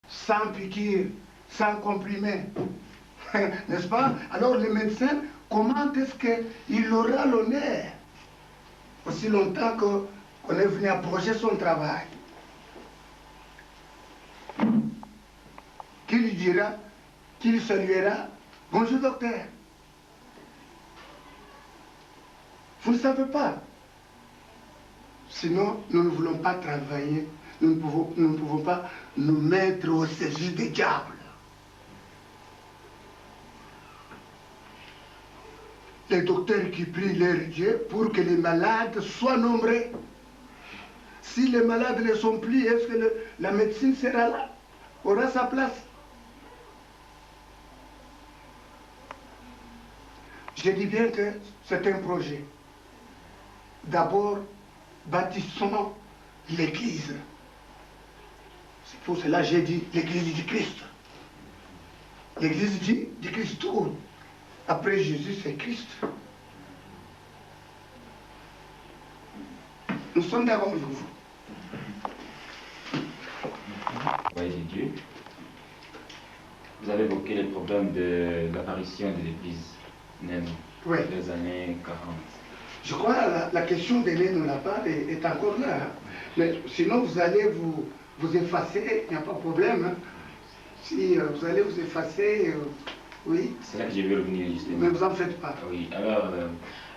sans piqûre, sans comprimé. N'est-ce pas? Alors le médecin, comment est-ce qu'il aura l'honneur aussi longtemps qu'on est venu approcher son travail? Qui lui dira, qui lui saluera, bonjour docteur. Vous ne savez pas. Sinon, nous ne voulons pas travailler, nous ne pouvons pas nous mettre au service des diables. Les docteurs qui prient leur Dieu pour que les malades soient nombreux. Si les malades ne sont plus, est-ce que la médecine sera là, aura sa place? Je dis bien que c'est un projet. D'abord, bâtissons l'Église. C'est pour cela que j'ai dit l'Église du Christ. L'Église du Christ tout. Après Jésus, c'est Christ. Nous sommes d'accord avec vous. Voyez Dieu. Vous avez évoqué les problèmes de l'apparition de l'Église naine des années 40. Je crois que la question de l'aide là-bas est encore là. Hein. Mais sinon, vous allez vous effacer, il n'y a pas de problème. Hein. Si vous allez vous effacer, oui. C'est là que je vais revenir justement. Mais vous n'en faites pas. Oui, alors,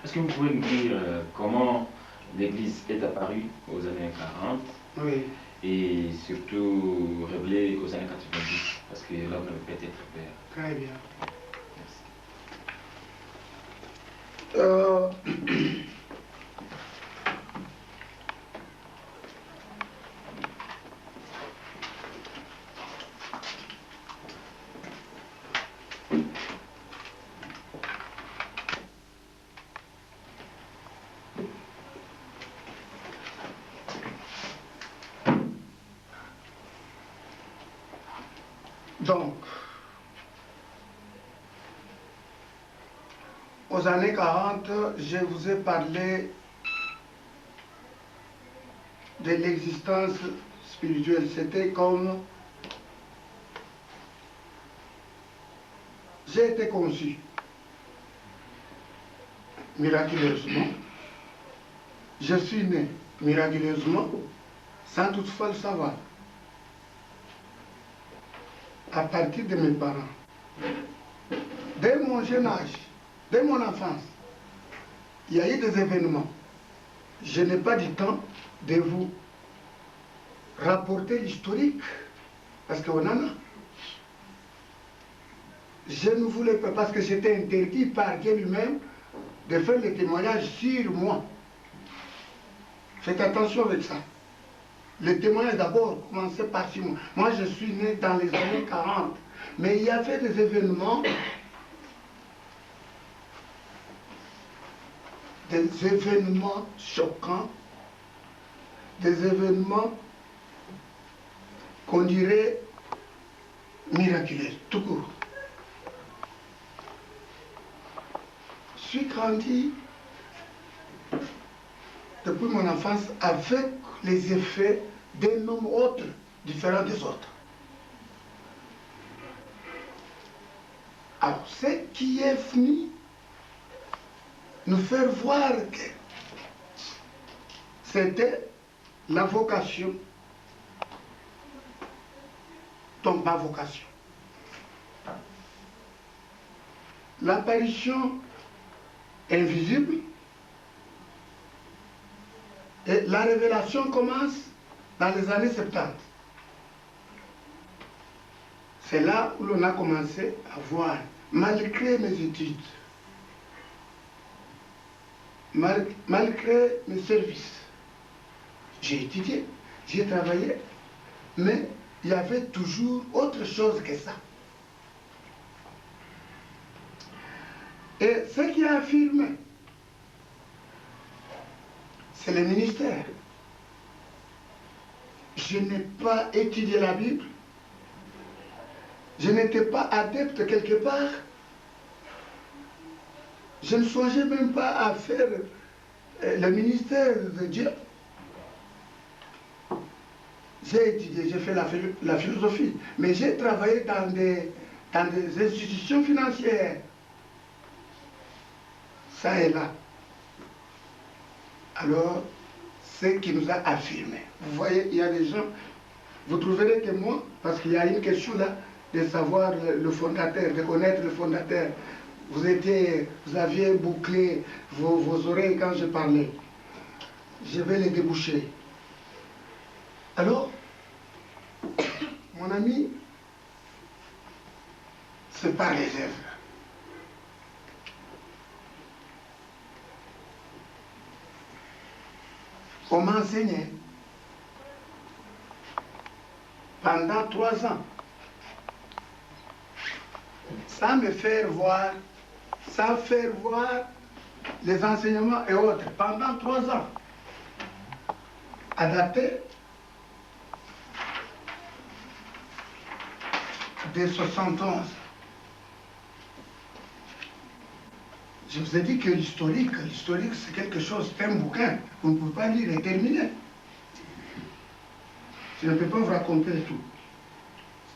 est-ce que vous pouvez nous dire comment l'Église est apparue aux années 40 oui. Et surtout révélée aux années 90, parce que l'homme ne peut être père. Très bien. Donc, aux années 40, je vous ai parlé de l'existence spirituelle. C'était comme j'ai été conçu miraculeusement. Je suis né miraculeusement sans toutefois le savoir. À partir de mes parents, dès mon jeune âge, dès mon enfance, il y a eu des événements. Je n'ai pas du temps de vous rapporter l'historique, parce qu'on en a. Je ne voulais pas, parce que c'était interdit par Dieu lui-même de faire les témoignages sur moi. Faites attention avec ça. Le témoignage d'abord commençait par sur moi. Moi, je suis né dans les années 40. Mais il y avait des événements choquants, des événements qu'on dirait miraculeux, tout court. Je suis grandi depuis mon enfance avec les effets d'un homme autre, différent des autres. Alors, ce qui est venu nous faire voir que c'était la vocation, donc ma vocation. L'apparition invisible et la révélation commence dans les années 70. C'est là où l'on a commencé à voir, malgré mes études, malgré mes services. J'ai étudié, j'ai travaillé, mais il y avait toujours autre chose que ça. Et ce qui a affirmé, c'est le ministère. Je n'ai pas étudié la Bible. Je n'étais pas adepte quelque part. Je ne songeais même pas à faire le ministère de Dieu. j'ai étudié, j'ai fait la philosophie, mais j'ai travaillé dans des institutions financières. Ça et là. Alors, ce qui nous a affirmé. Vous voyez, il y a des gens, vous trouverez que moi, parce qu'il y a une question là, de savoir le fondateur, de connaître le fondateur. Vous aviez bouclé vos oreilles quand je parlais. Je vais les déboucher. Alors, mon ami, c'est par les œuvres. On m'a enseigné pendant 3 ans, sans me faire voir, sans faire voir les enseignements et autres, pendant 3 ans, adapté de 71. Je vous ai dit que l'historique, c'est quelque chose, c'est un bouquin, vous ne pouvez pas lire et terminer. Je ne peux pas vous raconter tout.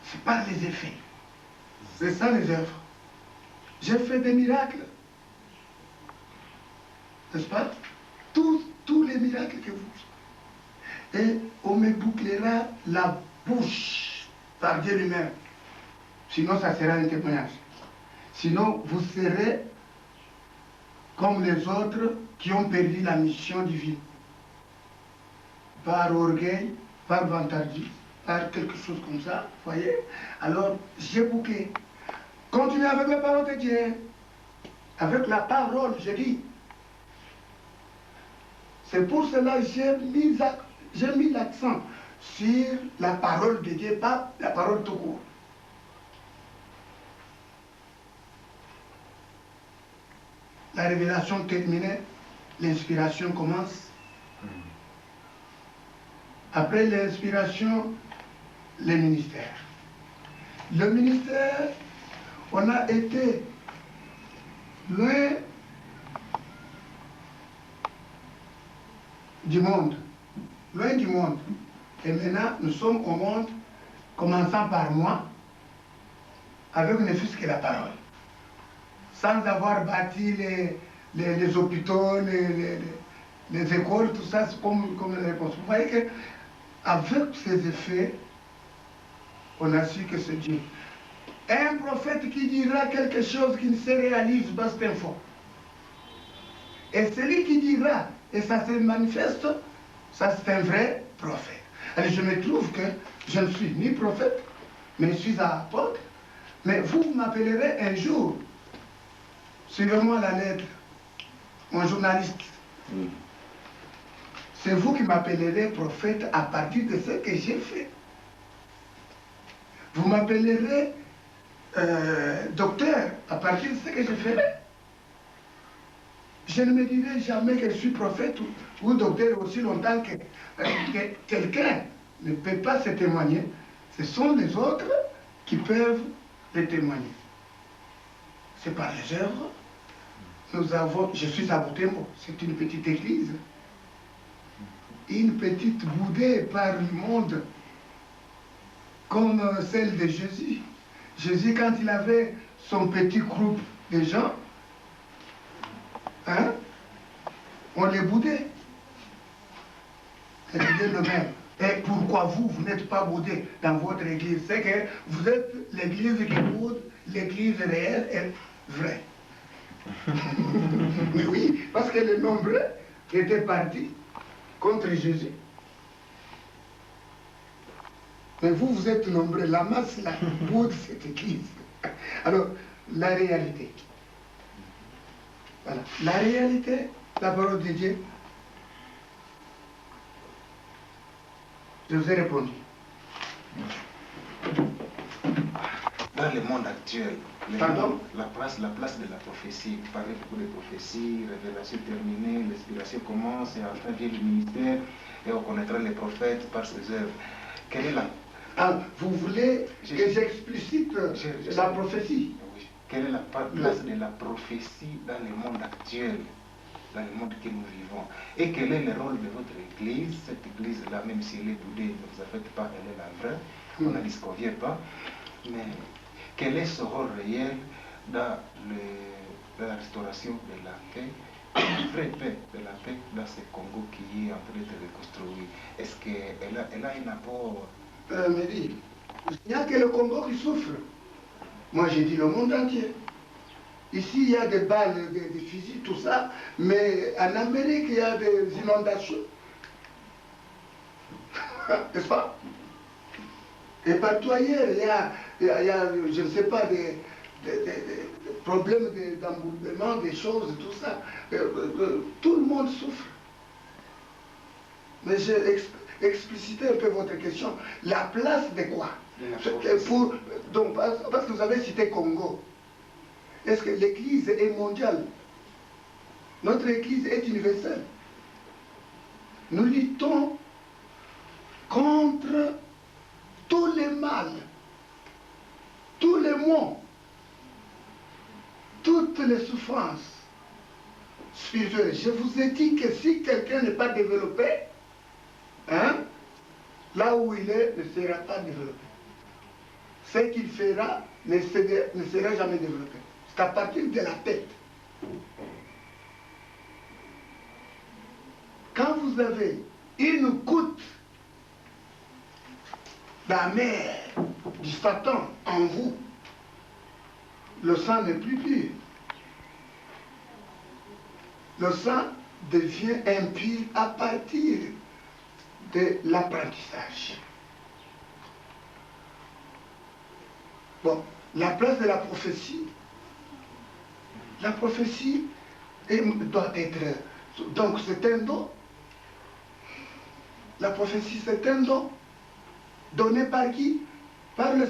C'est par les effets. C'est ça les œuvres. J'ai fait des miracles. N'est-ce pas? Tous les miracles que vous... Et on me bouclera la bouche par Dieu lui-même. Sinon, ça sera un témoignage. Sinon, vous serez comme les autres qui ont perdu la mission divine. Par orgueil, par vantardise, par quelque chose comme ça, vous voyez. Alors, j'ai bouclé. Continuez avec la parole de Dieu. Avec la parole, je dis. C'est pour cela que j'ai mis l'accent sur la parole de Dieu, pas la parole tout court. La révélation terminée, l'inspiration commence. Après l'inspiration, le ministère. Le ministère, on a été loin du monde. Loin du monde. Et maintenant, nous sommes au monde, commençant par moi, avec ne fût-ce que la parole. Sans avoir bâti les hôpitaux, les écoles, tout ça, c'est comme les réponses. Vous voyez qu'avec ces effets, on a su que c'est Dieu. Un prophète qui dira quelque chose qui ne se réalise pas, c'est un faux. Et celui qui dira, et ça se manifeste, ça c'est un vrai prophète. Alors je me trouve que je ne suis ni prophète, mais je suis apôtre. Mais vous m'appellerez un jour. Suivez-moi la lettre, mon journaliste. C'est vous qui m'appellerez prophète à partir de ce que j'ai fait. Vous m'appellerez docteur à partir de ce que j'ai fait. Je ne me dirai jamais que je suis prophète ou docteur aussi longtemps que quelqu'un ne peut pas se témoigner. Ce sont les autres qui peuvent les témoigner. C'est par les œuvres. Je suis à Butembo, c'est une petite église. Une petite boudée par le monde, comme celle de Jésus. Jésus, quand il avait son petit groupe de gens, hein, on les boudait. C'est le même. Et pourquoi vous n'êtes pas boudé dans votre église? C'est que vous êtes l'église qui boude, l'église réelle est vraie. Mais oui, parce que les nombreux étaient partis contre Jésus. Mais vous êtes nombreux, la masse là, boude cette église. Alors, la réalité. Voilà. La réalité, la parole de Dieu. Je vous ai répondu. Dans le monde actuel, la place de la prophétie, vous parlez beaucoup de prophétie, révélation terminée, l'inspiration commence, et enfin vient le ministère, et on connaîtra les prophètes par ses œuvres. Quelle est la... Ah, vous voulez que j'explicite la prophétie? Oui. Quelle est la place de la prophétie dans le monde actuel? dans le monde que nous vivons. Et quel est le rôle de votre église? Cette église-là, même si elle est boudée, ne vous affecte pas, elle est la vraie, on ne disconvient pas. Mais quel est son rôle réel dans la restauration de la paix, la vraie paix, de la paix dans ce Congo qui est en train de reconstruire? Est-ce qu'elle a un apport? Mehdi, il n'y a que le Congo qui souffre. Moi, j'ai dit le monde entier. Ici, il y a des balles, des fusils, tout ça, mais en Amérique, il y a des inondations. N'est-ce pas? Et partout ailleurs, il y a je ne sais pas, des problèmes d'embourbement, des choses, tout ça. Tout le monde souffre. Mais j'ai explicité un peu votre question. La place de quoi? Donc, parce que vous avez cité Congo. Est-ce que l'Église est mondiale? Notre Église est universelle. Nous luttons contre tous les mal, tous les maux, toutes les souffrances. Suivez, je vous ai dit que si quelqu'un n'est pas développé, hein, là où il est ne sera pas développé. Ce qu'il fera ne sera jamais développé. C'est à partir de la tête. Quand vous avez une goutte d'amère du Satan en vous, le sang n'est plus pur. Le sang devient impur à partir de l'apprentissage. Bon, la place de la prophétie doit être... Donc c'est un don. La prophétie c'est un don. Donné par qui? Par le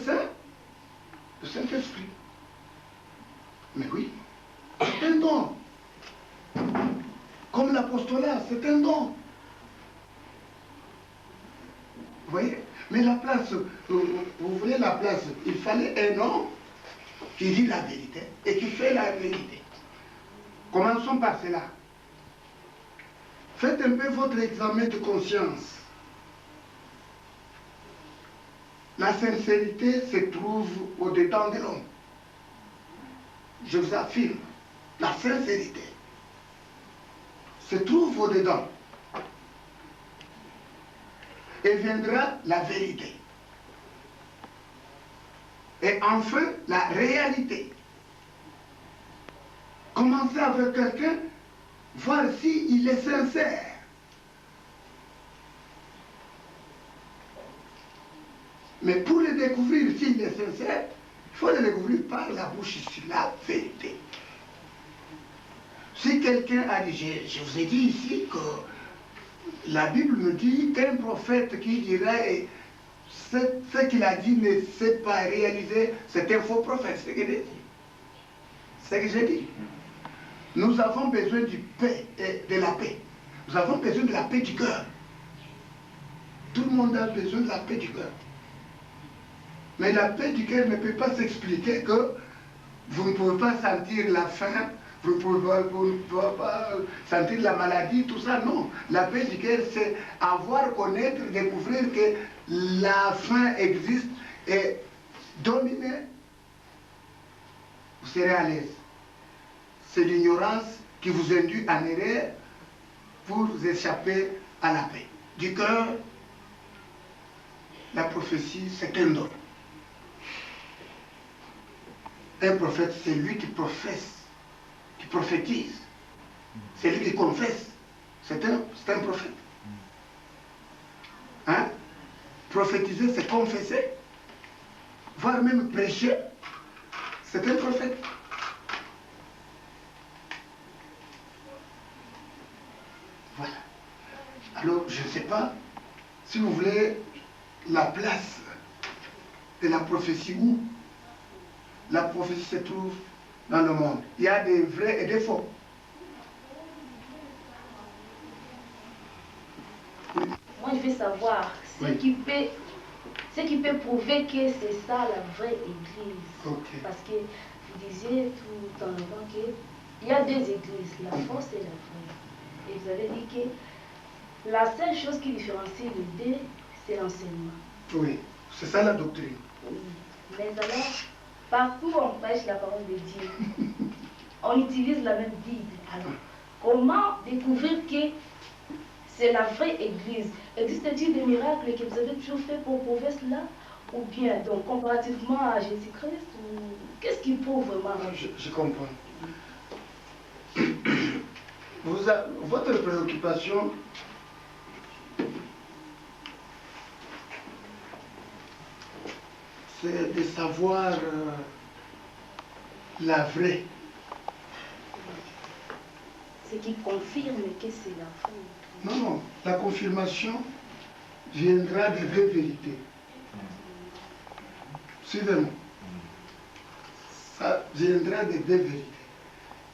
Saint-Esprit. Mais oui, c'est un don. Comme l'apostolat, c'est un don. Vous voyez? Mais la place, vous voyez la place, il fallait un homme qui dit la vérité et qui fait la vérité. Commençons par cela. Faites un peu votre examen de conscience. La sincérité se trouve au-dedans de l'homme. Je vous affirme, la sincérité se trouve au-dedans. Et viendra la vérité. Et enfin, la réalité. Commencez avec quelqu'un, voir s'il est sincère. Mais pour le découvrir s'il est sincère, il faut le découvrir par la bouche sur la vérité. Si quelqu'un a dit, je vous ai dit ici que la Bible me dit qu'un prophète qui dirait ce qu'il a dit ne s'est pas réalisé, c'est un faux prophète, c'est ce que j'ai dit. C'est ce que j'ai dit. Nous avons besoin de la paix. Nous avons besoin de la paix du cœur. Tout le monde a besoin de la paix du cœur. Mais la paix du cœur ne peut pas s'expliquer que vous ne pouvez pas sentir la faim, vous ne pouvez pas sentir la maladie, tout ça. Non. La paix du cœur, c'est avoir, connaître, découvrir que la faim existe et dominer. Vous serez à l'aise. C'est l'ignorance qui vous induit en erreur pour échapper à la paix. Du cœur, la prophétie, c'est un don. Un prophète, c'est lui qui professe, qui prophétise. C'est lui qui confesse. C'est un prophète. Hein? Prophétiser, c'est confesser. Voire même prêcher, c'est un prophète. Voilà. Alors, je ne sais pas si vous voulez la place de la prophétie où la prophétie se trouve dans le monde. Il y a des vrais et des faux. Moi, je veux savoir ce qui peut prouver que c'est ça la vraie église. Okay. Parce que vous disiez tout en avant que il y a deux églises, la fausse et la vraie. Et vous avez dit que la seule chose qui différencie les deux, c'est l'enseignement. Oui, c'est ça la doctrine. Oui. Mais alors, partout où on prêche la parole de Dieu, on utilise la même Bible. Alors, comment découvrir que c'est la vraie église? Existe-t-il des miracles que vous avez toujours fait pour prouver cela? Ou bien, donc, comparativement à Jésus-Christ, qu'est-ce qu'il prouve vraiment? Je comprends. Votre préoccupation, c'est de savoir la vraie. Ce qui confirme que c'est la vraie. Non, non, la confirmation viendra des deux vérités. Suivez-moi. Ça viendra des deux vérités.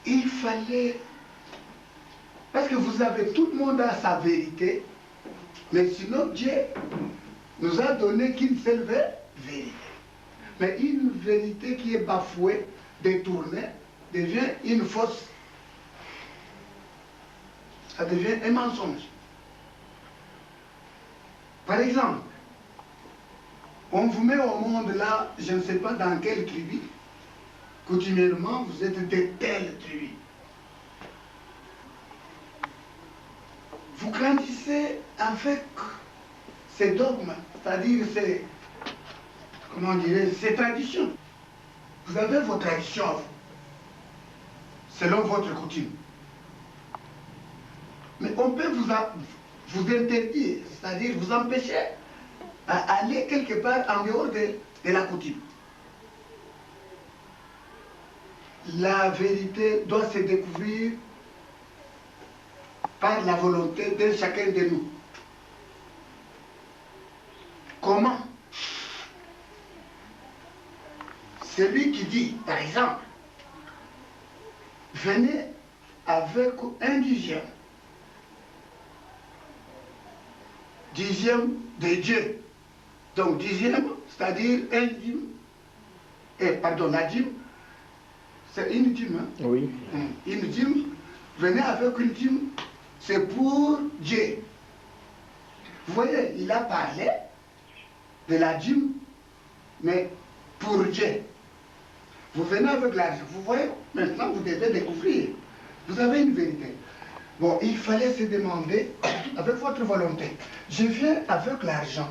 Il fallait... Parce que vous avez, tout le monde a sa vérité, mais sinon Dieu nous a donné qu'une seule vérité. Mais une vérité qui est bafouée, détournée, devient une fausse. Ça devient un mensonge. Par exemple, on vous met au monde là, je ne sais pas dans quelle tribu, coutumièrement vous êtes de telle tribu. Vous grandissez avec ces dogmes, c'est-à-dire ces, comment dirais, ces traditions. Vous avez vos traditions à vous, selon votre coutume. Mais on peut vous interdire, c'est-à-dire vous empêcher à aller quelque part en dehors de la coutume. La vérité doit se découvrir par la volonté de chacun de nous. Comment? Celui qui dit, par exemple, venez avec un dixième de Dieu. Donc dixième, c'est-à-dire un dîme. Pardon, la dîme, c'est une dîme. Hein? Oui. Une dîme, venez avec une dîme, c'est pour Dieu. Vous voyez, il a parlé de la dîme, mais pour Dieu. Vous venez avec l'argent. Vous voyez, maintenant vous devez découvrir. Vous avez une vérité. Bon, il fallait se demander avec votre volonté. Je viens avec l'argent.